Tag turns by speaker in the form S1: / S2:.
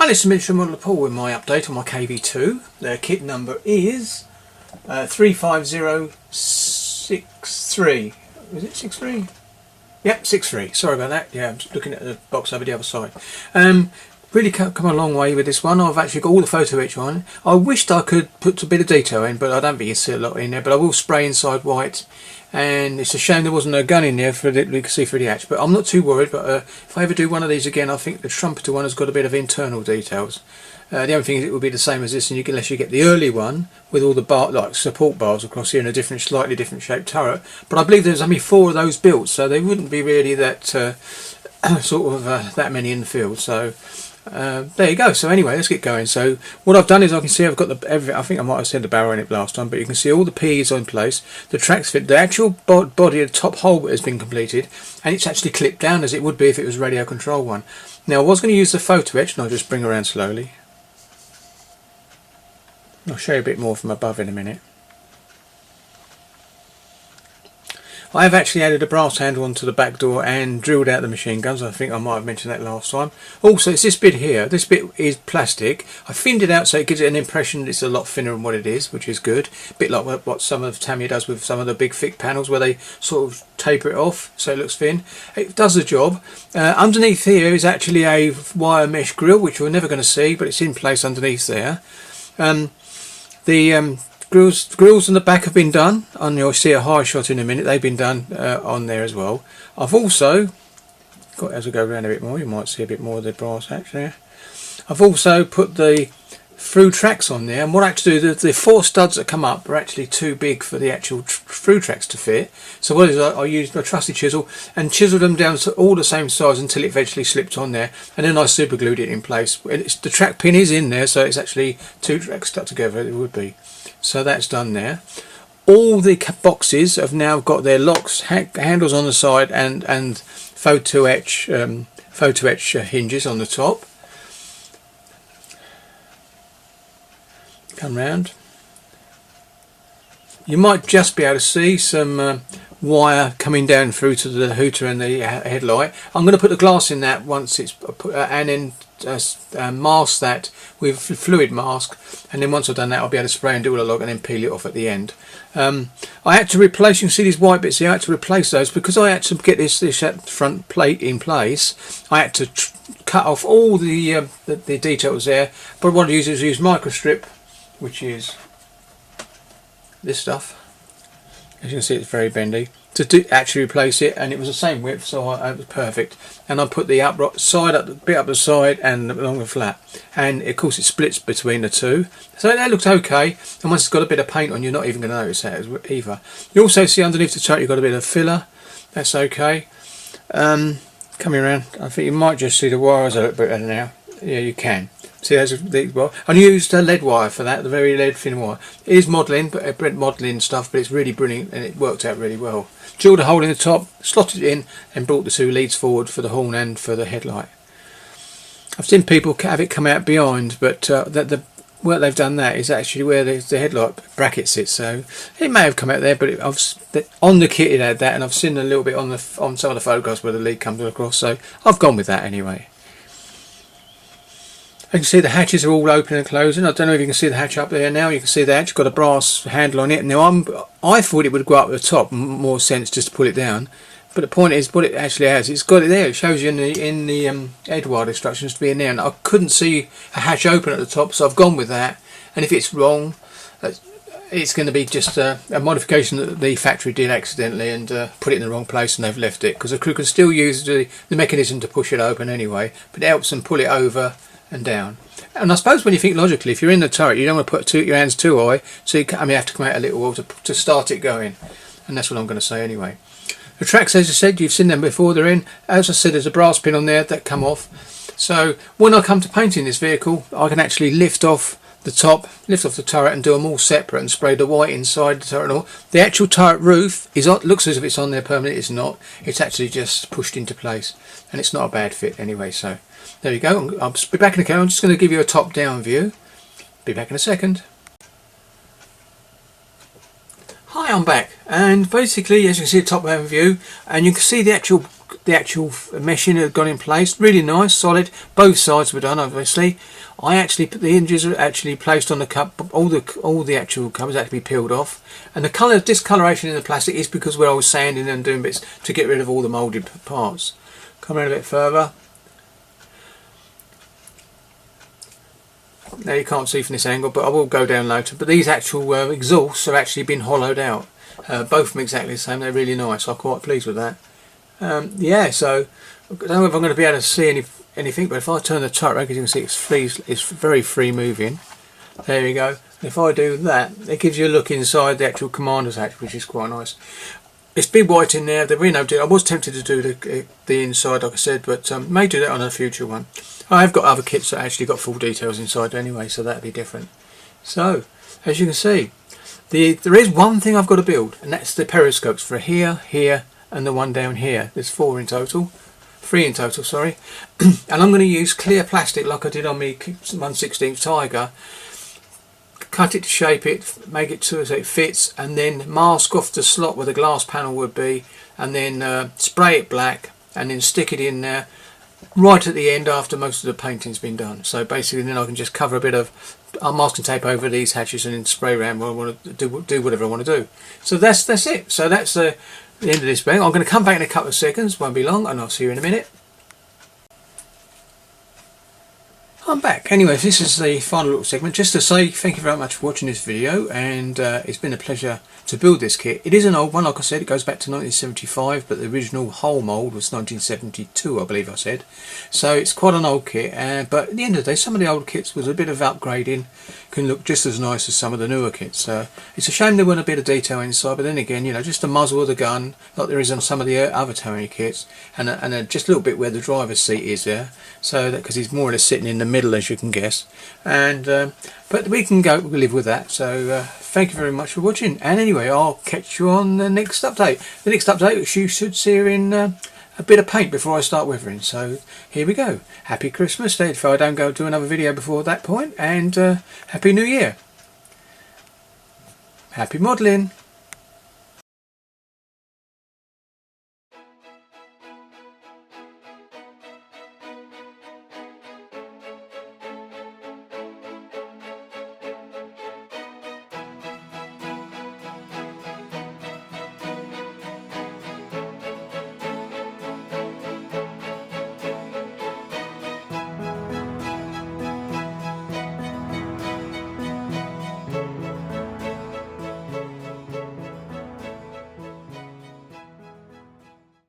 S1: Hi, this is Mr. Model Paul with my update on my Kv2. The kit number is 35063. Is it 63? Yep, 63. Sorry about that. Yeah, I'm just looking at the box over the other side. Really come a long way with this one. I've actually got all the photo etch on. I wished I could put a bit of detail in, but I don't think you see a lot in there. But I will spray inside white. And it's a shame there wasn't a gun in there for we can see through the hatch, but I'm not too worried. But if I ever do one of these again, I think the trumpeter one has got a bit of internal details. The only thing is it will be the same as this, and unless you get the early one with all the like support bars across here and a slightly different shaped turret. But I believe there's only 4 of those built, so they wouldn't be really that that many in the field. So there you go. So anyway, let's get going. So what I've done is I can see I've got I think I might have said the barrel in it last time, but you can see all the P's in place. The tracks fit. The actual body of the top hole has been completed, and it's actually clipped down as it would be if it was a radio control one. Now I was going to use the photo etch, and I'll just bring around slowly. I'll show you a bit more from above in a minute. I have actually added a brass handle onto the back door and drilled out the machine guns. I think I might have mentioned that last time. Also, it's this bit here. This bit is plastic. I thinned it out so it gives it an impression that it's a lot thinner than what it is, which is good. A bit like what some of Tamiya does with some of the big thick panels where they sort of taper it off so it looks thin. It does the job. Underneath here is actually a wire mesh grill, which you're never going to see, but it's in place underneath there. The grills on the back have been done, and you'll see a high shot in a minute. They've been done on there as well. I've also got, as I go around a bit more, you might see a bit more of the brass hatch there. I've also put the through tracks on there, and what I actually do, the 4 studs that come up are actually too big for the actual through tracks to fit. So what I used my trusty chisel and chiseled them down to all the same size until it eventually slipped on there, and then I super glued it in place. The track pin is in there, so it's actually 2 tracks stuck together. It would be. So that's done there. All the boxes have now got their locks, handles on the side, and photo etch hinges on the top. Come round. You might just be able to see some wire coming down through to the hooter and the headlight. I'm going to put the glass in that once it's put, and then mask that with fluid mask, and then once I've done that I'll be able to spray and do all the log and then peel it off at the end. I had to replace, you can see these white bits here, I had to replace those because I had to get this front plate in place. I had to cut off all the details there, but what I use is use microstrip, which is this stuff. As you can see, it's very bendy, to actually replace it, and it was the same width, so it was perfect. And I put the bit up the side and along the flat, and of course it splits between the two, so that looks okay. And once it's got a bit of paint on, you're not even going to notice that either. You also see underneath the turret you've got a bit of filler. That's okay. Coming around, I think you might just see the wires a little bit better now. Yeah, you can. See, well, I used a lead wire for that, the very lead thin wire. It is modelling, but modelling stuff, but it's really brilliant and it worked out really well. Drilled a hole in the top, slotted it in, and brought the 2 leads forward for the horn and for the headlight. I've seen people have it come out behind, but the work they've done that is actually where the headlight bracket sits. So it may have come out there, but on the kit it had that, and I've seen a little bit on some of the photographs where the lead comes across. So I've gone with that anyway. You can see the hatches are all open and closing. I don't know if you can see the hatch up there now. You can see the hatch got a brass handle on it. Now I thought it would go up at the top, more sense just to pull it down. But the point is, what it actually has, it's got it there. It shows you in the Edward instructions to be in there. And I couldn't see a hatch open at the top, so I've gone with that. And if it's wrong, it's going to be just a modification that the factory did accidentally and put it in the wrong place, and they've left it, because the crew can still use the mechanism to push it open anyway. But it helps them pull it over and down. And I suppose when you think logically, if you're in the turret, you don't want to put your hands too high, so you have to come out a little while to start it going. And that's what I'm going to say anyway. The tracks, as I said, you've seen them before. They're in. As I said, there's a brass pin on there that come off. So when I come to painting this vehicle, I can actually lift off the turret and do them all separate and spray the white inside the turret and all. The actual turret roof looks as if it's on there permanently. It's not. It's actually just pushed into place, and it's not a bad fit anyway. So there you go. I'll be back in a second. I'm just going to give you a top-down view. Be back in a second. Hi, I'm back, and basically, as you can see, the top down view, and you can see the actual meshing had gone in place. Really nice, solid. Both sides were done, obviously. I actually put the hinges are actually placed on the cup. All the actual covers had to be peeled off, and the colour discoloration in the plastic is because where I was sanding and doing bits to get rid of all the moulded parts. Come around a bit further. Now you can't see from this angle, but I will go down later. But these actual exhausts have actually been hollowed out. Both of them exactly the same. They're really nice. I'm quite pleased with that. Yeah, so I don't know if I'm going to be able to see anything, but if I turn the turret, as you can see, it's very free moving. There you go. If I do that, it gives you a look inside the actual commander's hatch, which is quite nice. It's been white in there. There'll be no. I was tempted to do the inside, like I said, but may do that on a future one. I've got other kits that actually got full details inside anyway, so that'd be different. So, as you can see, there is one thing I've got to build, and that's the periscopes for here, here, and the one down here. There's 3 in total, sorry. And I'm going to use clear plastic like I did on my 1/16 Tiger. Cut it to shape it, make it so it fits, and then mask off the slot where the glass panel would be, and then spray it black, and then stick it in there right at the end after most of the painting's been done. So basically then I can just cover a bit of masking tape over these hatches and then spray around where I want to do whatever I want to do. So that's it. So that's the end of this bang. I'm going to come back in a couple of seconds, won't be long, and I'll see you in a minute. I'm back. Anyway, this is the final little segment, just to say thank you very much for watching this video, and it's been a pleasure to build this kit. It is an old one, like I said, it goes back to 1975, but the original whole mould was 1972, I believe I said. So it's quite an old kit, but at the end of the day, some of the old kits with a bit of upgrading can look just as nice as some of the newer kits. It's a shame there weren't a bit of detail inside, but then again, you know, just the muzzle of the gun, like there is on some of the other Tamiya kits, and just a little bit where the driver's seat is there, so that because he's more or less sitting in the middle, as you can guess, and but we can live with that. So thank you very much for watching, and anyway, I'll catch you on the next update. The next update, which you should see in a bit of paint before I start weathering. So here we go. Happy Christmas if I don't go do another video before that point, and Happy New Year. Happy modelling.